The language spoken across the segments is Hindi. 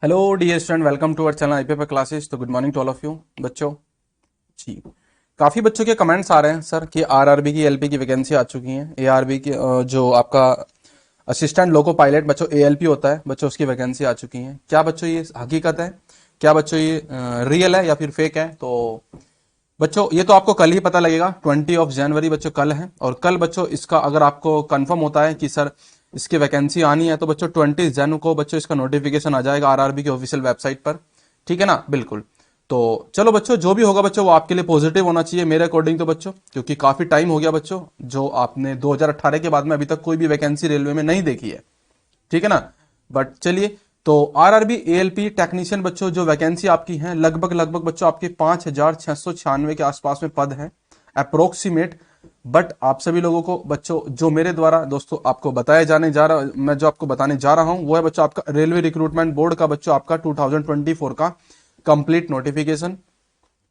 Hello dear student, welcome to our channel IPF classes. तो good morning to all of you बच्चों जी। काफ़ी बच्चों के कमेंट्स आ रहे हैं सर कि आरआरबी की एलपी की वैकेंसी आ चुकी है। एआरबी की जो आपका असिस्टेंट लोको पायलट बच्चों एएलपी होता है बच्चों, उसकी वैकेंसी आ चुकी है। क्या बच्चों ये हकीकत है? क्या बच्चों ये रियल है या फिर फेक है? तो बच्चों ये तो आपको कल ही पता लगेगा। 20 जनवरी बच्चों कल है, और कल बच्चों इसका अगर आपको कंफर्म होता है कि सर इसकी वैकेंसी आनी है, तो बच्चों 20 जन को बच्चों इसका नोटिफिकेशन आ जाएगा आरआरबी की ऑफिशियल वेबसाइट पर। ठीक है ना, बिल्कुल। तो चलो बच्चों, जो भी होगा बच्चों वो आपके लिए पॉजिटिव होना चाहिए मेरे अकॉर्डिंग तो बच्चों, क्योंकि काफी टाइम हो गया बच्चों, जो आपने 2018 के बाद में अभी तक कोई भी वैकेंसी रेलवे में नहीं देखी है। ठीक है ना। बट चलिए, तो आरआरबी एएलपी टेक्नीशियन बच्चों जो वैकेंसी आपकी है, लगभग लगभग बच्चों आपके 5,696 के आसपास में पद हैं अप्रोक्सीमेट। बट आप सभी लोगों को बच्चों, जो मेरे द्वारा दोस्तों आपको बताया जाने जा रहा, मैं जो आपको बताने जा रहा हूं वो है बच्चों आपका रेलवे रिक्रूटमेंट बोर्ड का बच्चों आपका 2024 का कंप्लीट नोटिफिकेशन।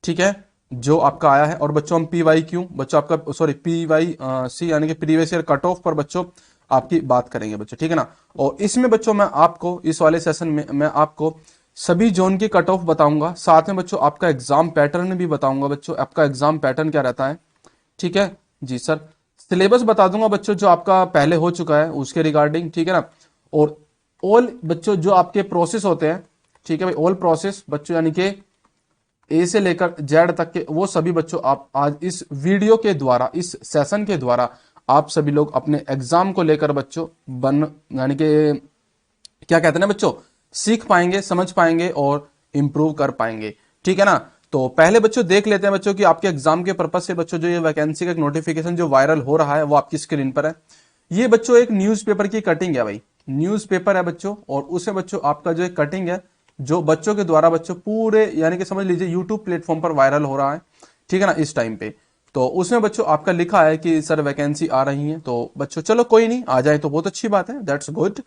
ठीक है, जो आपका आया है। और बच्चों हम पीवाई क्यू बच्चों आपका सॉरी पीवाई सी यानी कि प्रीवियस ईयर कट ऑफ पर बच्चों आपकी बात करेंगे बच्चों। ठीक है ना। और इसमें बच्चों मैं आपको इस वाले सेशन में मैं आपको सभी जोन की कट ऑफ बताऊंगा, साथ में बच्चों आपका एग्जाम पैटर्न भी बताऊंगा बच्चों, आपका एग्जाम पैटर्न क्या रहता है। ठीक है जी सर। सिलेबस बता दूंगा बच्चों जो आपका पहले हो चुका है उसके रिगार्डिंग। ठीक है ना। और ऑल बच्चों जो आपके प्रोसेस होते हैं, ठीक है भाई, ऑल प्रोसेस बच्चों यानी कि ए से लेकर जेड तक के वो सभी बच्चों आप आज इस वीडियो के द्वारा, इस सेशन के द्वारा आप सभी लोग अपने एग्जाम को लेकर बच्चों बन यानी कि क्या कहते हैं ना बच्चों, सीख पाएंगे, समझ पाएंगे और इंप्रूव कर पाएंगे। ठीक है ना। तो पहले बच्चों देख लेते हैं बच्चों कि आपके एग्जाम के पर्पज से बच्चों जो ये वैकेंसी का एक नोटिफिकेशन जो वायरल हो रहा है वो आपकी स्क्रीन पर है। ये बच्चों एक न्यूज़पेपर की कटिंग है भाई, न्यूज़पेपर है बच्चों, और उसमें बच्चों आपका जो एक कटिंग है जो बच्चों के द्वारा बच्चों पूरे यानी कि समझ लीजिए यूट्यूब प्लेटफॉर्म पर वायरल हो रहा है। ठीक है ना, इस टाइम पे। तो उसमें बच्चों आपका लिखा है कि सर वैकेंसी आ रही है। तो बच्चों चलो कोई नहीं, आ जाए तो बहुत अच्छी बात है, दैट्स गुड।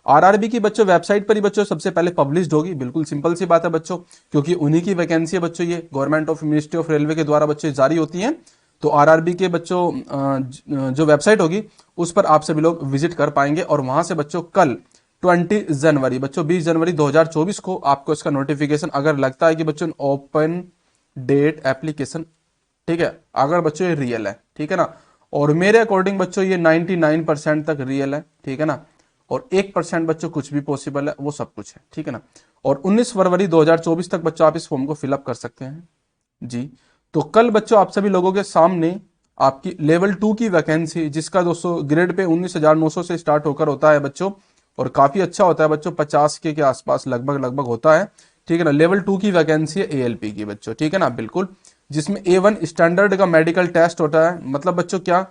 आरआरबी की बच्चों वेबसाइट पर ही बच्चों सबसे पहले पब्लिश्ड होगी, बिल्कुल सिंपल सी बात है बच्चों, क्योंकि उन्हीं की वैकेंसी है बच्चों, ये government of ministry of railway के द्वारा बच्चों जारी होती हैं। तो आरआरबी के बच्चों जो वेबसाइट होगी उस पर आप सभी लोग विजिट कर पाएंगे, और वहां से बच्चों कल 20 जनवरी बच्चों 20 जनवरी 2024 को आपको इसका नोटिफिकेशन अगर लगता है कि बच्चों ओपन डेट एप्लीकेशन, ठीक है, अगर बच्चों ये रियल है, ठीक है ना, और मेरे अकॉर्डिंग बच्चों ये 99% तक रियल है। ठीक है ना। और 1% बच्चों कुछ भी पॉसिबल है, वो सब कुछ है। ठीक है ना। और 19 फरवरी 2024 तक बच्चों आप इस फॉर्म को फिलअप कर सकते हैं जी। तो कल बच्चों आप सभी लोगों के सामने आपकी लेवल 2 की वैकेंसी, जिसका दोस्तों ग्रेड पे 19,900 से स्टार्ट होकर होता है बच्चों, और काफी अच्छा होता है बच्चों, 50 के आसपास लगभग लगभग होता है। ठीक है ना। लेवल 2 की वैकेंसी है एएलपी की बच्चों। ठीक है ना, बिल्कुल। जिसमें A1 स्टैंडर्ड का मेडिकल टेस्ट होता है, मतलब बच्चों क्या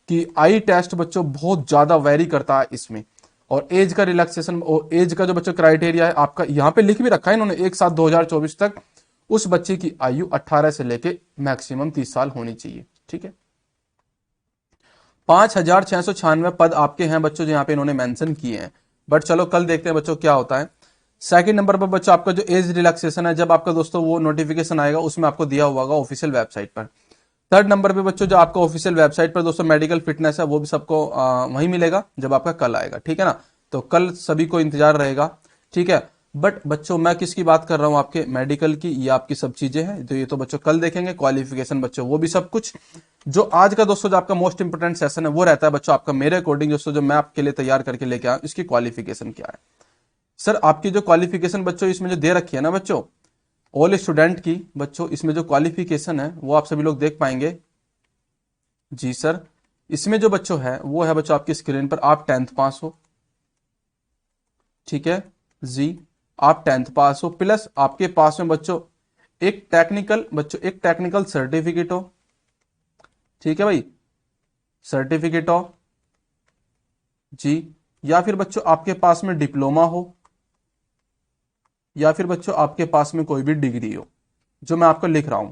कि आई टेस्ट बच्चों बहुत ज्यादा वेरी करता है इसमें। और एज का रिलैक्सेशन और एज का जो बच्चों क्राइटेरिया है आपका यहाँ पे लिख भी रखा है इन्होंने, 1/7/2024 तक उस बच्चे की आयु 18 से लेके मैक्सिमम 30 साल होनी चाहिए। ठीक है। 5,696 पद आपके हैं बच्चों जो यहाँ पे इन्होंने मेंशन किए हैं। बट चलो कल देखते हैं बच्चों क्या होता है। सेकंड नंबर पर बच्चों आपका जो एज रिलैक्सेशन है, जब आपका दोस्तों वो नोटिफिकेशन आएगा उसमें आपको दिया हुआ होगा ऑफिशियल वेबसाइट पर। थर्ड नंबर पे बच्चों जो आपका ऑफिशियल वेबसाइट पर दोस्तों मेडिकल फिटनेस है, वो भी सबको वहीं मिलेगा जब आपका कल आएगा। ठीक है ना। तो कल सभी को इंतजार रहेगा। ठीक है। बट बच्चों मैं किसकी बात कर रहा हूं, आपके मेडिकल की, ये आपकी सब चीजें हैं, तो ये तो बच्चों कल देखेंगे। क्वालिफिकेशन बच्चों वो भी सब कुछ। जो आज का दोस्तों जो आपका मोस्ट इंपोर्टेंट सेशन है वो रहता है बच्चों आपका मेरे अकॉर्डिंग दोस्तों, जो मैं आपके लिए तैयार करके लेके आया इसकी क्वालिफिकेशन क्या है। सर आपकी जो क्वालिफिकेशन बच्चों इसमें जो दे रखी है ना बच्चों, ऑल स्टूडेंट की बच्चों, इसमें जो क्वालिफिकेशन है वो आप सभी लोग देख पाएंगे जी सर। इसमें जो बच्चों है वो है बच्चों आपकी स्क्रीन पर, आप 10th पास हो। ठीक है जी। आप 10th पास हो, प्लस आपके पास में बच्चों एक टेक्निकल सर्टिफिकेट हो। ठीक है भाई, सर्टिफिकेट हो जी। या फिर बच्चों आपके पास में डिप्लोमा हो, या फिर बच्चों आपके पास में कोई भी डिग्री हो, जो मैं आपको लिख रहा हूं।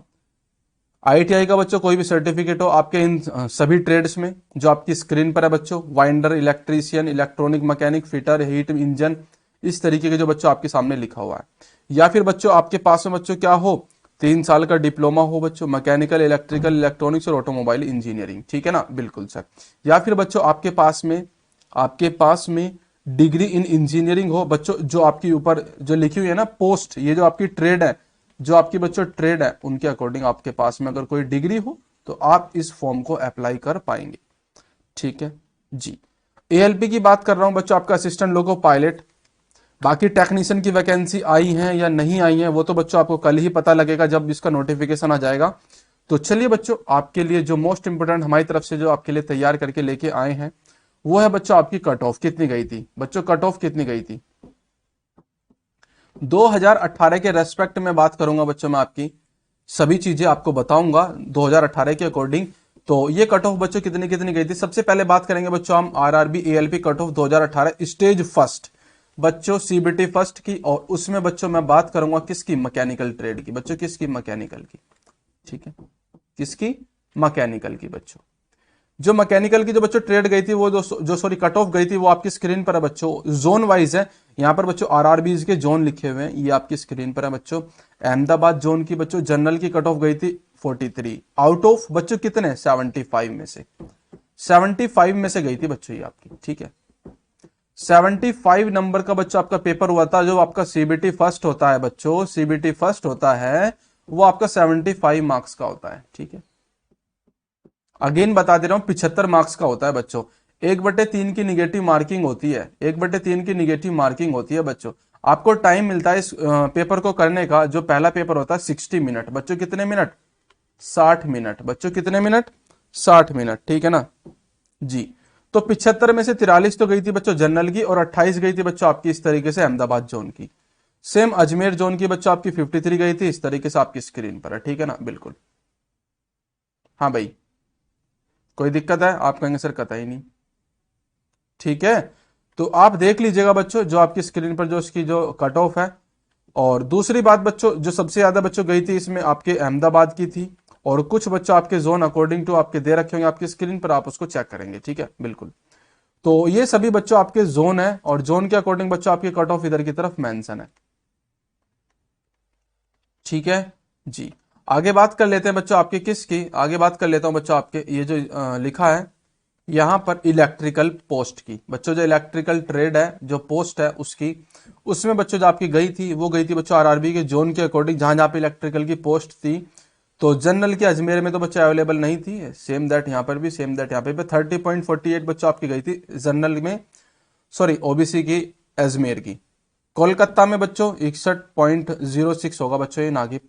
आईटीआई का बच्चों कोई भी सर्टिफिकेट हो आपके इन सभी ट्रेड्स में जो आपकी स्क्रीन पर है बच्चों, winder, electrician, electronic mechanic, fitter, heat engine, इस तरीके के जो बच्चों आपके सामने लिखा हुआ है। या फिर बच्चों आपके पास में बच्चों क्या हो, 3 साल का डिप्लोमा हो बच्चों, मैकेनिकल, इलेक्ट्रिकल, इलेक्ट्रॉनिक्स और ऑटोमोबाइल इंजीनियरिंग। ठीक है ना, बिल्कुल सर। या फिर बच्चों आपके पास में डिग्री इन इंजीनियरिंग हो बच्चों, जो आपकी ऊपर जो लिखी हुई है ना पोस्ट, ये जो आपकी ट्रेड है, जो आपकी बच्चों ट्रेड है, उनके अकॉर्डिंग आपके पास में अगर कोई डिग्री हो तो आप इस फॉर्म को अप्लाई कर पाएंगे। ठीक है जी। एएलपी की बात कर रहा हूं बच्चों, आपका असिस्टेंट लोको पायलट। बाकी टेक्नीशियन की वैकेंसी आई है या नहीं आई है वो तो बच्चों आपको कल ही पता लगेगा जब इसका नोटिफिकेशन आ जाएगा। तो चलिए बच्चों, आपके लिए जो मोस्ट इंपोर्टेंट हमारी तरफ से जो आपके लिए तैयार करके लेके आए हैं वो है बच्चों आपकी कट ऑफ कितनी गई थी। बच्चों कट ऑफ कितनी गई थी 2018 के रेस्पेक्ट में बात करूंगा बच्चों, मैं आपकी सभी चीजें आपको बताऊंगा 2018 के अकॉर्डिंग। तो ये कट ऑफ बच्चों कितनी कितनी गई थी, सबसे पहले बात करेंगे बच्चों हम RRB ALP cut off 2018 stage first बच्चों सीबीटी फर्स्ट की, और उसमें बच्चों मैं बात करूंगा किसकी, मैकेनिकल ट्रेड की बच्चों, किसकी, मैकेनिकल की। ठीक है, किसकी, मैकेनिकल की बच्चों। जो मैकेनिकल की जो बच्चों ट्रेड गई थी वो जो सॉरी कट ऑफ गई थी वो आपकी स्क्रीन पर है बच्चों, जोन वाइज है। यहां पर बच्चों आरआरबीज के जोन लिखे हुए हैं, ये आपकी स्क्रीन पर है बच्चों। अहमदाबाद जोन की बच्चों जनरल की कट ऑफ गई थी 43 आउट ऑफ बच्चों कितने, 75 में से, 75 में से गई थी बच्चों ये आपकी। ठीक है, 75 नंबर का बच्चों आपका पेपर हुआ था। जो आपका सीबीटी फर्स्ट होता है बच्चों, सीबीटी फर्स्ट होता है वो आपका 75 मार्क्स का होता है। ठीक है, अगेन बता दे रहा हूं 75 मार्क्स का होता है बच्चों। 1/3 की निगेटिव मार्किंग होती है, 1/3 की निगेटिव मार्किंग होती है बच्चों। आपको टाइम मिलता है इस पेपर को करने का, जो पहला पेपर होता है 60 मिनट बच्चों, कितने मिनट, 60 मिनट बच्चों, कितने मिनट, 60 मिनट। ठीक है ना जी। तो 75 में से 43 तो गई थी बच्चों जनरल की, और 28 गई थी बच्चों आपकी इस तरीके से अहमदाबाद जोन की। सेम अजमेर जोन की बच्चों आपकी 53 गई थी, इस तरीके से आपकी स्क्रीन पर है। ठीक है ना, बिल्कुल। हाँ भाई, कोई दिक्कत है, आप कहेंगे सर कतई नहीं। ठीक है, तो आप देख लीजिएगा बच्चों जो आपकी स्क्रीन पर जो इसकी जो कट ऑफ है। और दूसरी बात बच्चों, जो सबसे ज्यादा बच्चों गई थी इसमें आपके अहमदाबाद की थी, और कुछ बच्चों आपके जोन अकॉर्डिंग टू आपके दे रखे होंगे आपकी स्क्रीन पर, आप उसको चेक करेंगे। ठीक है, बिल्कुल। तो ये सभी बच्चों आपके जोन है, और जोन के अकॉर्डिंग बच्चों आपकी कट ऑफ इधर की तरफ मेंशन है। ठीक है जी। आगे बात कर लेते हैं बच्चों आपके किसकी, आगे बात कर लेता हूं बच्चों आपके ये जो लिखा है यहां पर इलेक्ट्रिकल पोस्ट की बच्चों, जो इलेक्ट्रिकल ट्रेड है जो पोस्ट है उसकी, उसमें बच्चों जो आपकी गई थी वो गई थी बच्चों आरआरबी के जोन के अकॉर्डिंग, जहां जहां पे इलेक्ट्रिकल की पोस्ट थी। तो जनरल की अजमेर में तो बच्चों अवेलेबल नहीं थी, सेम दैट यहाँ पर भी, सेम दैट यहाँ पे 30.48 बच्चों आपकी गई थी जनरल में, सॉरी ओबीसी की अजमेर की। कोलकाता में बच्चों 61.06 होगा बच्चों ये, ना कि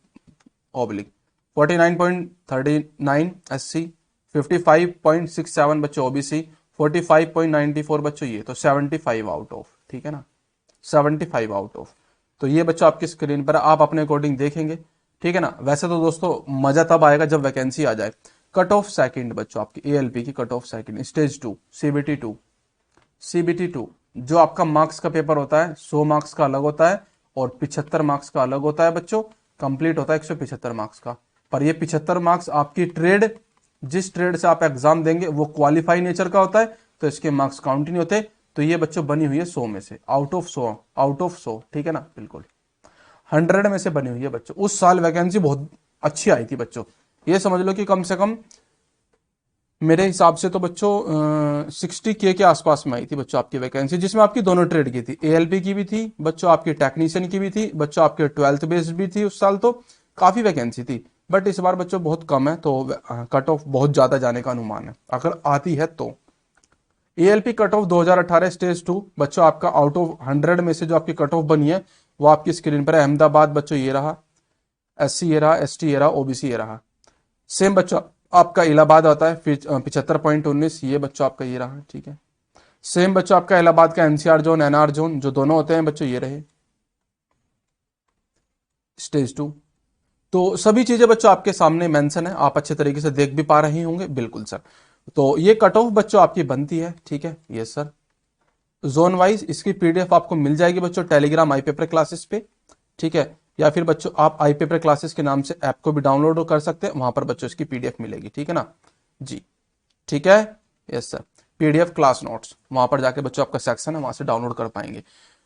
ऑब्लिक। 49.39 एससी, 55.67 बच्चों ओबीसी, 45.94 बच्चों ये, तो 75 आउट ऑफ। ठीक है ना, 75 आउट ऑफ। तो ये बच्चों आपकी स्क्रीन पर आप अपने अकॉर्डिंग देखेंगे। ठीक है ना, वैसे तो दोस्तों मजा तब आएगा जब वैकेंसी आ जाए। कट ऑफ सेकंड बच्चों आपकी एएलपी की cut off second stage 2 CBT 2, CBT 2 जो आपका मार्क्स का पेपर होता है 100 मार्क्स का अलग होता है, और 75 मार्क्स का अलग होता है बच्चों। कंप्लीट होता है 175 मार्क्स का। पर ये 75 मार्क्स आपकी ट्रेड, जिस ट्रेड से आप एग्जाम देंगे वो क्वालिफाई नेचर का होता है, तो इसके मार्क्स काउंट नहीं होते। तो ये बच्चों बनी हुई है 100 में से, आउट ऑफ 100, आउट ऑफ 100। ठीक है ना, बिल्कुल 100 में से बनी हुई है बच्चों। उस साल वैकेंसी बहुत अच्छी आई थी बच्चों, ये समझ लो कि कम से कम मेरे हिसाब से तो बच्चों 60K के आसपास में आई थी बच्चों आपकी वैकेंसी, जिसमें आपकी दोनों ट्रेड की थी, एएलपी की भी थी बच्चों, आपकी टेक्नीशियन की भी थी बच्चों, आपके 12th बेस्ड भी थी उस साल, तो काफी वैकेंसी थी। बट इस बार बच्चों बहुत कम है, तो कट ऑफ बहुत ज्यादा जाने का अनुमान है अगर आती है तो। एएलपी कट ऑफ 2018 स्टेज 2 बच्चों आपका आउट ऑफ 100 में से जो आपकी कट ऑफ बनी है वो आपकी स्क्रीन पर है। अहमदाबाद बच्चों ये रहा, एससी ये रहा, एसटी ये रहा, ओबीसी ये रहा। सेम बच्चों आपका इलाहाबाद आता है, फिर 75.19 ये बच्चों आपका ये रहा। ठीक है, सेम बच्चों आपका इलाहाबाद का एनसीआर जोन, एनआर जोन जो दोनों होते हैं बच्चों ये रहे स्टेज 2। तो सभी चीजें बच्चों आपके सामने मेंशन है, आप अच्छे तरीके से देख भी पा रहे होंगे। बिल्कुल सर, तो ये कट ऑफ बच्चों आपकी बनती है। ठीक है, यस सर। जोन वाइज इसकी पीडीएफ आपको मिल जाएगी बच्चों टेलीग्राम आई पेपर क्लासेस पे। ठीक है, या फिर बच्चों आप आई पेपर क्लासेस के नाम से ऐप को भी डाउनलोड कर सकते हैं, वहां पर बच्चों इसकी पीडीएफ मिलेगी। ठीक है ना जी, ठीक है, yes sir. PDF class notes वहां पर जाके बच्चों आपका सेक्शन है, वहां से डाउनलोड कर पाएंगे।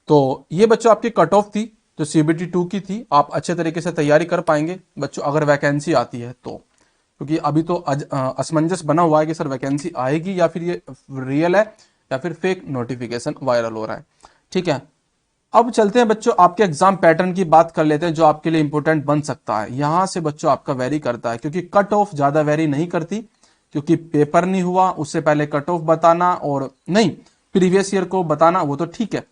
तो ये बच्चों आपकी कट ऑफ थी जो सीबीटी 2 की थी, आप अच्छे तरीके से तैयारी कर पाएंगे बच्चों अगर वैकेंसी आती है तो। क्योंकि अभी तो असमंजस बना हुआ है कि सर वैकेंसी आएगी या फिर ये रियल है या फिर फेक नोटिफिकेशन वायरल हो रहा है। ठीक है, अब चलते हैं बच्चों आपके एग्जाम पैटर्न की बात कर लेते हैं जो आपके लिए इंपॉर्टेंट बन सकता है। यहां से बच्चों आपका वेरी करता है, क्योंकि कट ऑफ ज्यादा वेरी नहीं करती, क्योंकि पेपर नहीं हुआ उससे पहले कट ऑफ बताना और नहीं प्रीवियस ईयर को बताना वो तो ठीक है,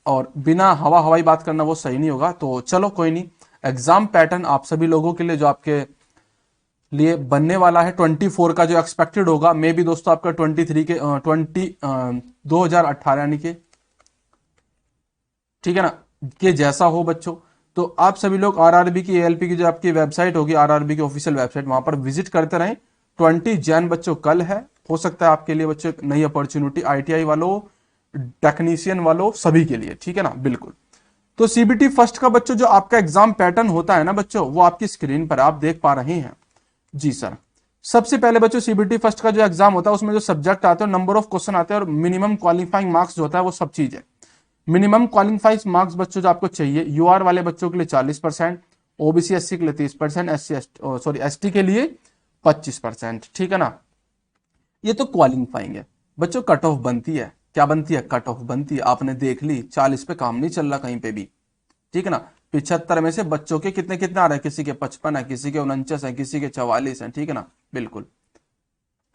और बिना हवा हवाई बात करना वो सही नहीं होगा। तो चलो कोई नहीं, एग्जाम पैटर्न आप सभी लोगों के लिए जो आपके लिए बनने वाला है 24 का जो एक्सपेक्टेड होगा, मे भी दोस्तों आपका 23 के 2018 यानी कि ठीक है ना, कि जैसा हो बच्चों। तो आप सभी लोग आरआरबी की एएलपी की जो आपकी वेबसाइट होगी, आरआरबी की ऑफिशियल वेबसाइट, वहां पर विजिट करते रहें। 20 जैन बच्चों कल है, हो सकता है आपके लिए बच्चों नई अपॉर्चुनिटी, आईटीआई वालों, टेक्नीशियन वालों, सभी के लिए, ठीक है ना, बिल्कुल। तो सीबीटी फर्स्ट का बच्चों जो आपका एग्जाम पैटर्न होता है ना बच्चों, वो आपकी स्क्रीन पर आप देख पा रहे हैं। जी सर, सबसे पहले बच्चों सीबीटी फर्स्ट का जो एग्जाम होता है उसमें जो सब्जेक्ट आते हैं, नंबर ऑफ क्वेश्चन आते हैं और मिनिमम क्वालिफाइंग मार्क्स जो होता है वो सब चीज है। मिनिमम क्वालिफाइंग मार्क्स बच्चों जो आपको चाहिए, यूआर वाले बच्चों के लिए 40%, ओबीसी एससी के लिए 30%, एसटी के लिए 25%, ठीक है ना। ये तो क्वालिफाइंग है बच्चों। कट ऑफ बनती है, क्या बनती है, कट ऑफ बनती है, आपने देख ली 40 पे काम नहीं चल रहा कहीं पे भी, ठीक है ना। 75 में से बच्चों के कितने कितने आ रहे हैं, किसी के 55 है, किसी के 49 है, किसी के 44 है, ठीक है ना, बिल्कुल।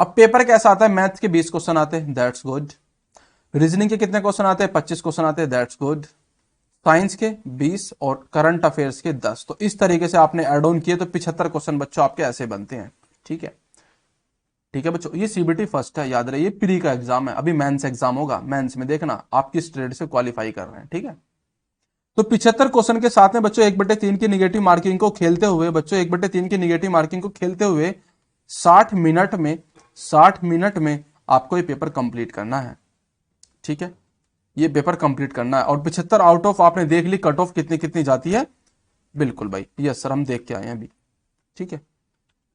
अब पेपर कैसा आता है, मैथ के 20 क्वेश्चन आते हैं, दैट्स गुड। रीजनिंग के कितने क्वेश्चन आते हैं, 25 क्वेश्चन आते हैं, दैट्स गुड। साइंस के 20 और करंट अफेयर्स के 10। तो इस तरीके से आपने एड ऑन किए तो 75 क्वेश्चन बच्चों आपके ऐसे बनते हैं, ठीक है। ठीक है बच्चों, ये सीबीटी फर्स्ट है, याद रहे ये प्री का एग्जाम है, अभी मेंस एग्जाम होगा, मेंस में देखना आप किस ट्रेड से क्वालिफाई कर रहे हैं, ठीक है। तो 75 क्वेश्चन के साथ में बच्चों 1/3 की निगेटिव मार्किंग को खेलते हुए, बच्चों 1/3 की निगेटिव मार्किंग को खेलते हुए 60 मिनट में 60 मिनट में आपको ये पेपर कंप्लीट करना है, ठीक है। ये पेपर कंप्लीट करना है और 75 आउट ऑफ आपने देख ली कट ऑफ कितनी कितनी जाती है, बिल्कुल भाई, यस सर हम देख के आए हैं अभी, ठीक है।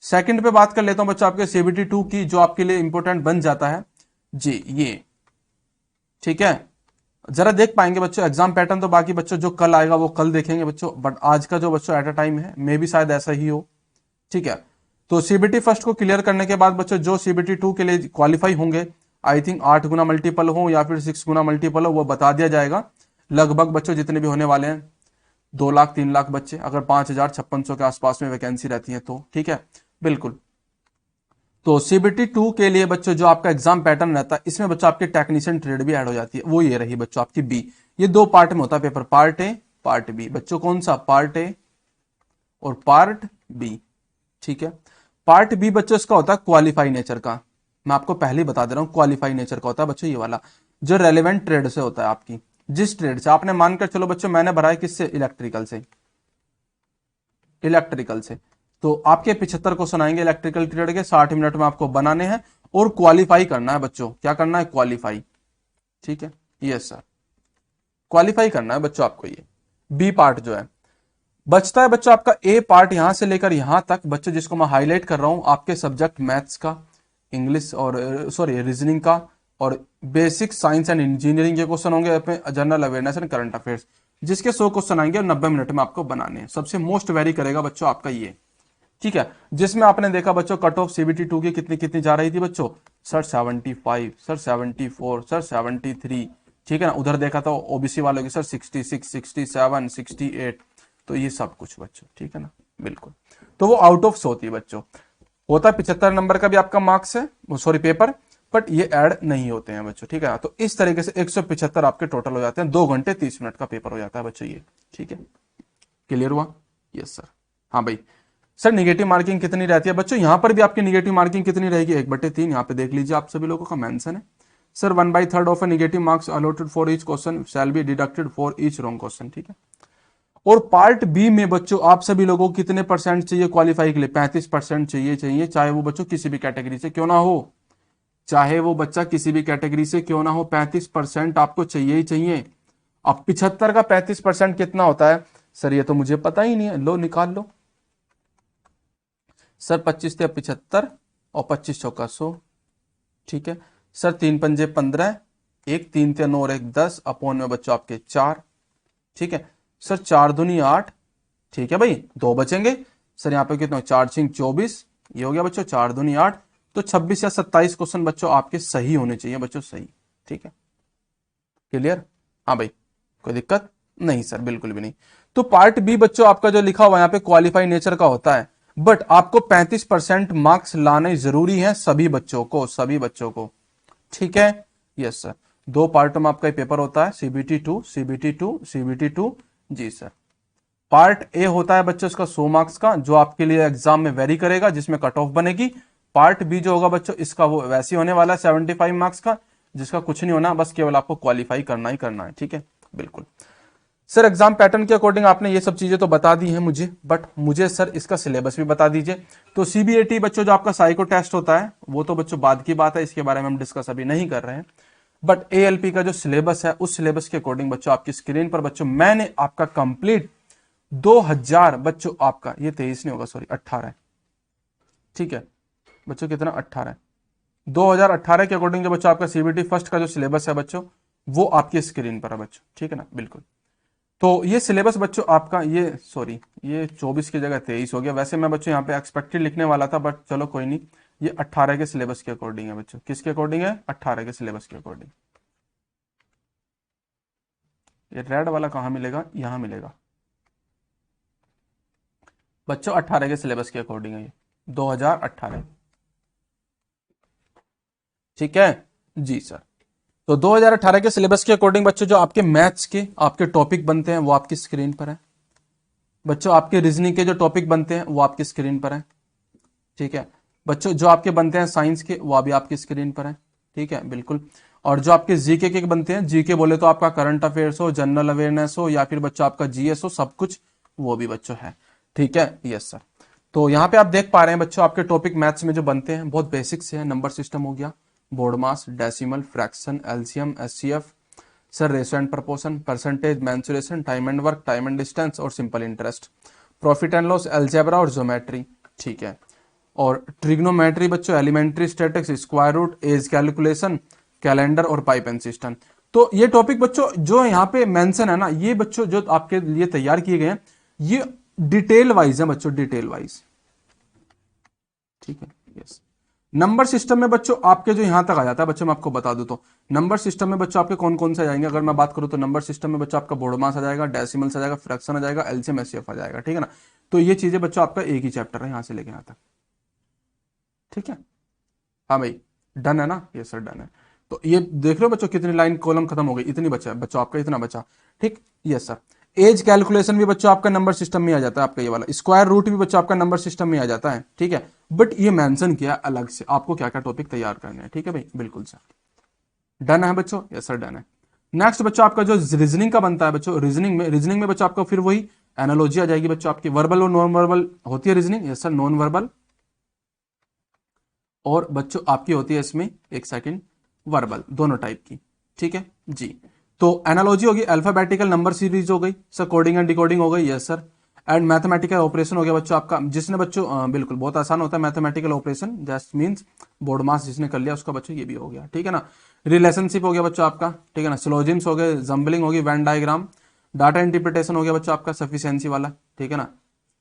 सेकंड पे बात कर लेता हूं बच्चों आपके सीबीटी 2 की, जो आपके लिए इंपॉर्टेंट बन जाता है जी ये, ठीक है। जरा देख पाएंगे बच्चों एग्जाम पैटर्न, तो बाकी बच्चों जो कल आएगा वो कल देखेंगे बच्चों, बट आज का जो बच्चों एट अ टाइम है मे भी शायद ऐसा ही हो, ठीक है। तो सीबीटी फर्स्ट को क्लियर करने के बाद बच्चों जो सीबीटी 2 के लिए क्वालिफाई होंगे, आई थिंक 8 गुना मल्टीपल हो या फिर 6 गुना मल्टीपल हो, वो बता दिया जाएगा। लगभग बच्चों जितने भी होने वाले हैं 2 लाख 3 लाख बच्चे, अगर 5,5600 के आसपास में वैकेंसी रहती है तो, ठीक है, बिल्कुल। तो सीबीटी 2 के लिए बच्चों जो आपका एग्जाम पैटर्न रहता है, इसमें बच्चों आपकी टेक्नीशियन ट्रेड भी ऐड हो जाती है, वो ये रही बच्चों आपकी बी। ये 2 पार्ट में होता है paper, part A part B बच्चों, कौन सा, पार्ट ए और पार्ट बी, ठीक है। पार्ट बी बच्चों इसका होता है क्वालिफाई नेचर का, मैं आपको पहले ही बता दे रहा हूं, क्वालिफाई नेचर का होता है बच्चों ये वाला, जो रेलेवेंट ट्रेड से होता है आपकी, जिस ट्रेड से आपने मानकर चलो बच्चों मैंने भरा है किससे, इलेक्ट्रिकल से, इलेक्ट्रिकल से, तो आपके 75 क्वेश्चन आएंगे इलेक्ट्रिकल ट्रेड के, 60 मिनट में आपको बनाने हैं और क्वालिफाई करना है बच्चों, क्या करना है, क्वालिफाई, ठीक है, यस सर, क्वालिफाई करना है बच्चों आपको। ये बी पार्ट जो है बचता है बच्चों आपका ए पार्ट, यहां से लेकर यहां तक बच्चों, जिसको मैं हाईलाइट कर रहा हूं, आपके सब्जेक्ट मैथ्स का, इंग्लिश और सॉरी रीजनिंग का, और बेसिक साइंस एंड इंजीनियरिंग के क्वेश्चन होंगे, अपने general awareness and current affairs, जिसके 100 क्वेश्चन आएंगे और 90 मिनट में आपको बनाने हैं। सबसे मोस्ट वेरी करेगा बच्चों आपका ये, ठीक है, जिसमें आपने देखा बच्चों कट ऑफ सीबीटी 2 की कितनी कितनी जा रही थी बच्चों, सर 75, सर 74, सर 73, ठीक है ना। उधर देखा था ओबीसी वालों की सर 66, 67, 68, तो ये सब कुछ बच्चों, ठीक है ना, बिल्कुल। तो वो आउट ऑफ होती है बच्चों, होता है 75 नंबर का भी आपका मार्क्स है, सॉरी पेपर, बट ये ऐड नहीं होते हैं बच्चों, ठीक है ना। तो इस तरीके से 175 आपके टोटल हो जाते हैं, 2 घंटे 30 मिनट का पेपर हो जाता है बच्चों ये, ठीक है, क्लियर हुआ, यस सर। हाँ भाई, सर निगेटिव मार्किंग कितनी रहती है बच्चों, यहां पर भी आपकी निगेटिव मार्किंग कितनी रहेगी, 1/3, यहाँ पे देख लीजिए आप सभी लोगों का मेंशन है sir, 1/3 of A negative marks allotted for each question shall be deducted for each wrong question, ठीक है। और पार्ट बी में बच्चों आप सभी लोगों को कितने परसेंट चाहिए क्वालिफाई के लिए, 35% चाहिए, चाहे वो बच्चों किसी भी कैटेगरी से क्यों ना हो, चाहे वो बच्चा किसी भी कैटेगरी से क्यों ना हो, 35% आपको चाहिए ही चाहिए। अब 75 का 35% कितना होता है, सर ये तो मुझे पता ही नहीं है, लो निकाल लो सर, 25 थे 75 और 25 चौका 100, ठीक है सर, 3 पंजे 15, एक 3 थे 9 और 1 10, अपॉन में बच्चों आपके 4, ठीक है सर, 4 दूनी 8, ठीक है भाई, 2 बचेंगे सर, यहाँ पे कितना 4 6 24, ये हो गया बच्चों 4 दूनी 8, तो 26 या 27 क्वेश्चन बच्चों आपके सही होने चाहिए बच्चों, सही, ठीक है, क्लियर? हाँ भाई, कोई दिक्कत नहीं सर, बिल्कुल भी नहीं। तो पार्ट बी बच्चों आपका जो लिखा हुआ यहाँ पे क्वालिफाई नेचर का होता है, बट आपको 35% मार्क्स लाने जरूरी है सभी बच्चों को, सभी बच्चों को, ठीक है? यस सर, दो पार्ट में आपका पेपर होता है, सीबीटी 2, सीबीटी 2, सीबीटी 2। जी सर, पार्ट ए होता है बच्चों इसका 100 मार्क्स का, जो आपके लिए एग्जाम में वेरी करेगा, जिसमें कट ऑफ बनेगी। पार्ट बी जो होगा बच्चों इसका वो वैसे होने वाला है 75 मार्क्स का, जिसका कुछ नहीं होना, बस केवल आपको क्वालिफाई करना ही करना है, ठीक है? बिल्कुल सर। एग्जाम पैटर्न के अकॉर्डिंग आपने ये सब चीजें तो बता दी हैं मुझे, बट मुझे सर इसका सिलेबस भी बता दीजिए। तो सीबीएटी बच्चों जो आपका साइको टेस्ट होता है वो तो बच्चों बाद की बात है, इसके बारे में हम डिस्कस अभी नहीं कर रहे हैं। बट एएलपी का जो सिलेबस है उस सिलेबस के अकॉर्डिंग बच्चों आपकी स्क्रीन पर बच्चों मैंने आपका कंप्लीट 2000 बच्चों आपका, ये 23 नहीं होगा सॉरी 18 है, ठीक है बच्चों, कितना 18 है, 2018 के अकॉर्डिंग जो बच्चों आपका सीबीटी फर्स्ट का जो सिलेबस है बच्चों वो आपकी स्क्रीन पर है बच्चों, ठीक है ना? बिल्कुल। तो ये सिलेबस बच्चों आपका ये सॉरी ये 24 की जगह 23 हो गया, वैसे मैं बच्चों यहाँ पे एक्सपेक्टेड लिखने वाला था, बट चलो कोई नहीं, ये 18 के सिलेबस के अकॉर्डिंग है बच्चों। किसके अकॉर्डिंग है? 18 के सिलेबस के अकॉर्डिंग। ये रेड वाला कहाँ मिलेगा? यहाँ मिलेगा बच्चों, 18 के सिलेबस के अकॉर्डिंग है ये, 2018, ठीक है जी सर। तो 2018 के सिलेबस के अकॉर्डिंग बच्चों जो आपके मैथ्स के आपके टॉपिक बनते हैं वो आपकी स्क्रीन पर है बच्चों, आपके रीजनिंग के जो टॉपिक बनते हैं वो आपकी स्क्रीन पर है, ठीक है बच्चों। जो आपके बनते हैं साइंस के वो भी आपकी स्क्रीन पर है, ठीक है बिल्कुल। और जो आपके जीके के बनते हैं, जीके बोले तो आपका करंट अफेयर्स हो, जनरल अवेयरनेस हो, या फिर बच्चों आपका जीएस हो, सब कुछ वो भी बच्चों है, ठीक है? Yes sir. तो यहाँ पे आप देख पा रहे हैं बच्चों आपके टॉपिक मैथ्स में जो बनते हैं बहुत बेसिक से है। नंबर सिस्टम हो गया, BODMAS, decimal, fraction, LCM, HCF, sir ratio and proportion, percentage, mensuration, time and work, time and distance और simple interest, profit and loss, algebra और ज्योमेट्री, ठीक है। और ट्रिग्नोमेट्री बच्चों, elementary statics, square root, age calculation, calendar और पाइप एंड सिस्टम। तो ये टॉपिक बच्चों जो यहाँ पे मेंशन है ना, ये बच्चों जो आपके लिए तैयार किए गए हैं ये डिटेल वाइज है बच्चों, डिटेल वाइज, ठीक है? यस। नंबर सिस्टम में बच्चों आपके जो यहां तक आ जाता है बच्चों, मैं आपको बता दूं तो नंबर सिस्टम में बच्चों आपके कौन कौन से आ जाएंगे, अगर मैं बात करूं तो नंबर सिस्टम में बच्चों आपका बोर्ड मास आ जाएगा, डेसिमल्स आ जाएगा, फ्रैक्शन आ जाएगा, एलसीएम एचसीएफ आ जाएगा, ठीक है ना? तो ये चीजें बच्चों आपका एक ही चैप्टर है यहां से लेके यहां तक, ठीक है? हाँ भाई, डन है ना? ये सर डन है। तो ये देख रहे हो बच्चों कितनी लाइन कॉलम खत्म हो गई, इतनी बचा है बच्चों आपका, इतना बचा, ठीक? Yes sir. एज कैलकुलेशन भी बच्चों आपका नंबर सिस्टम में आ जाता है, आपका ये वाला स्क्वायर रूट भी बच्चों आपका नंबर सिस्टम में आ जाता है, ठीक है? बट ये मेंशन किया अलग से आपको क्या क्या टॉपिक तैयार करने हैं, ठीक है भाई? बिल्कुल सर, डन है बच्चों? यस सर डन है। नेक्स्ट बच्चों आपका जो रीजनिंग का बनता है बच्चों, रीजनिंग में बच्चों आपका फिर वही एनालॉजी आ जाएगी बच्चों आपकी, वर्बल और नॉन वर्बल होती है reasoning, yes sir, non verbal, और बच्चों आपकी होती है इसमें एक सेकंड वर्बल, दोनों टाइप की, ठीक है जी। तो एनालॉजी होगी, अल्फाबेटिकल नंबर सीरीज हो गई सर, कोडिंग एंड डिकोडिंग हो गई, yes sir. And mathematical operation हो गया बच्चों आपका, जिसने बच्चों बिल्कुल बहुत आसान होता है mathematical operation, just means BODMAS जिसने कर लिया उसका बच्चों ये भी हो गया, ठीक है ना? रिलेशनशिप हो गया बच्चों आपका, ठीक है ना? सिलोजिम्स हो गए, जम्बलिंग होगी, वेन डायग्राम, डाटा इंटरप्रिटेशन हो गया बच्चों आपका, सफिशिएंसी वाला, ठीक है ना?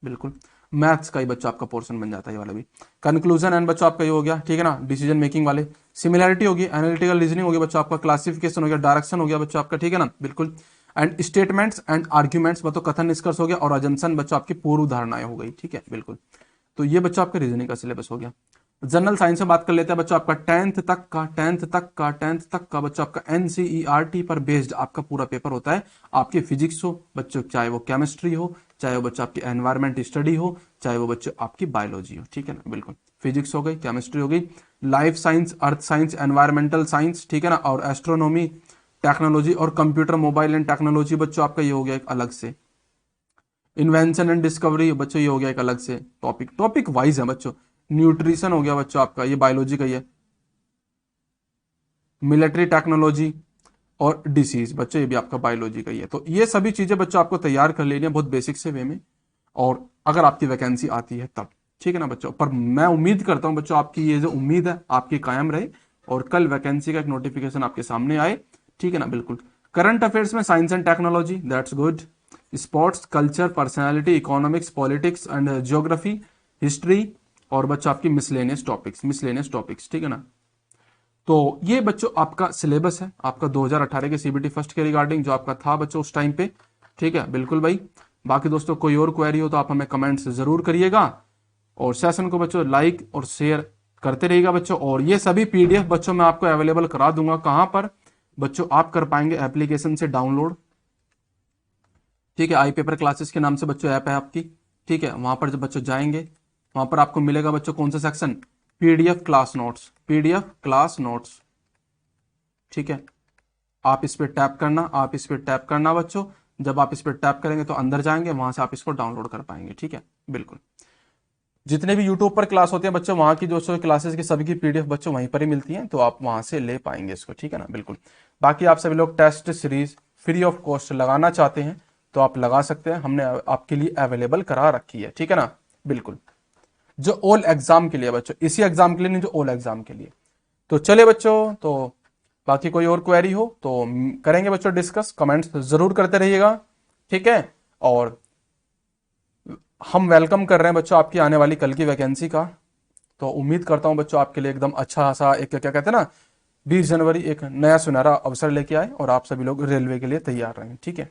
बिल्कुल। मैथ्स का ही बच्चों आपका पोर्शन बन जाता है ये वाला भी। कंक्लूजन एंड बच्चों आपका ये हो गया, ठीक है ना? डिसीजन मेकिंग वाले, सिमिलैरिटी होगी, एनालिटिकल रीजनिंग हो गया बच्चों आपका, क्लासिफिकेशन हो गया, डायरेक्शन हो गया बच्चों आपका, ठीक है ना? बिल्कुल। एंड स्टेटमेंट्स एंड आर्ग्यूमेंट्स बच्चों कथन निष्कर्ष हो गया, और अजम्पशन बच्चों आपकी पूर्व धारणाएं हो गई, ठीक है? बिल्कुल। तो ये बच्चों आपका रीजनिंग का सिलेबस हो गया। जनरल साइंस में बात कर लेते हैं बच्चों आपका 10th तक का बच्चों आपका एनसीईआरटी पर बेस्ड आपका पूरा पेपर होता है। आपके फिजिक्स हो बच्चों, चाहे वो केमिस्ट्री हो, चाहे वो बच्चों आपकी एनवायरमेंट स्टडी हो, चाहे वो बच्चों आपकी बायोलॉजी हो, ठीक है ना? बिल्कुल। फिजिक्स हो गई, केमिस्ट्री हो गई, life science, earth science, environmental science, ठीक है ना? और एस्ट्रोनॉमी, टेक्नोलॉजी और कंप्यूटर, मोबाइल एंड टेक्नोलॉजी बच्चों आपका ये हो गया एक अलग से। इन्वेंशन एंड डिस्कवरी बच्चों ये हो गया एक अलग से टॉपिक वाइज है बच्चों। न्यूट्रिशन हो गया बच्चों आपका, ये बायोलॉजी का ही है। मिलिट्री टेक्नोलॉजी और डिसीज बच्चों ये भी आपका बायोलॉजी का ही है। तो ये सभी चीजें बच्चों आपको तैयार कर लेनी है बहुत बेसिक से वे में, और अगर आपकी वैकेंसी आती है तब, ठीक है ना बच्चों? पर मैं उम्मीद करता हूं बच्चों आपकी ये जो उम्मीद है आपकी कायम रहे, और कल वैकेंसी का एक नोटिफिकेशन आपके सामने आए, ठीक है ना? बिल्कुल। करंट अफेयर्स में science and technology, that's good. Sports, culture, personality, economics, politics and geography, history, और बच्चों आपकी मिसलेनियस टॉपिक्स, ठीक है ना? तो ये बच्चों आपका सिलेबस है, आपका 2018 के सीबीटी फर्स्ट के रिगार्डिंग जो आपका था बच्चों उस टाइम पे। ठीक है, बिल्कुल भाई। बाकी दोस्तों कोई और क्वेरी हो तो आप हमें कमेंट्स जरूर करिएगा, और सेशन को बच्चों लाइक और शेयर करते रहिएगा बच्चों। और ये सभी पीडीएफ बच्चों मैं आपको अवेलेबल करा दूंगा। कहां पर बच्चों? आप कर पाएंगे एप्लीकेशन से डाउनलोड। ठीक है, आई पेपर क्लासेस के नाम से बच्चों ऐप है आपकी। ठीक है, वहां पर जब बच्चों जाएंगे, वहां पर आपको मिलेगा बच्चों कौन सा section? PDF class notes, PDF class notes. ठीक है, आप इस पर टैप करना, आप इस पर टैप करना बच्चों। जब आप इस पर टैप करेंगे तो अंदर जाएंगे, वहां से आप इसको डाउनलोड कर पाएंगे। ठीक है, बिल्कुल। जितने भी यूट्यूब पर क्लास होते हैं बच्चों, वहां की जो क्लासेस की सभी की पीडीएफ बच्चों वहीं पर ही मिलती हैं, तो आप वहां से ले पाएंगे इसको। ठीक है ना, बिल्कुल। बाकी आप सभी लोग test series free of cost लगाना चाहते हैं तो आप लगा सकते हैं, हमने आपके लिए अवेलेबल करा रखी है। ठीक है ना, बिल्कुल। जो ऑल एग्जाम के लिए बच्चों, इसी एग्जाम के लिए नहीं, जो ऑल एग्जाम के लिए। तो चले बच्चों, तो बाकी कोई और क्वेरी हो तो करेंगे बच्चों डिस्कस, कमेंट्स जरूर करते रहिएगा। ठीक है, और हम वेलकम कर रहे हैं बच्चों आपकी आने वाली कल की वैकेंसी का। तो उम्मीद करता हूं बच्चों आपके लिए एकदम अच्छा सा एक क्या कहते हैं ना, 20 जनवरी एक नया सुनहरा अवसर लेके आए और आप सभी लोग रेलवे के लिए तैयार रहें। ठीक है।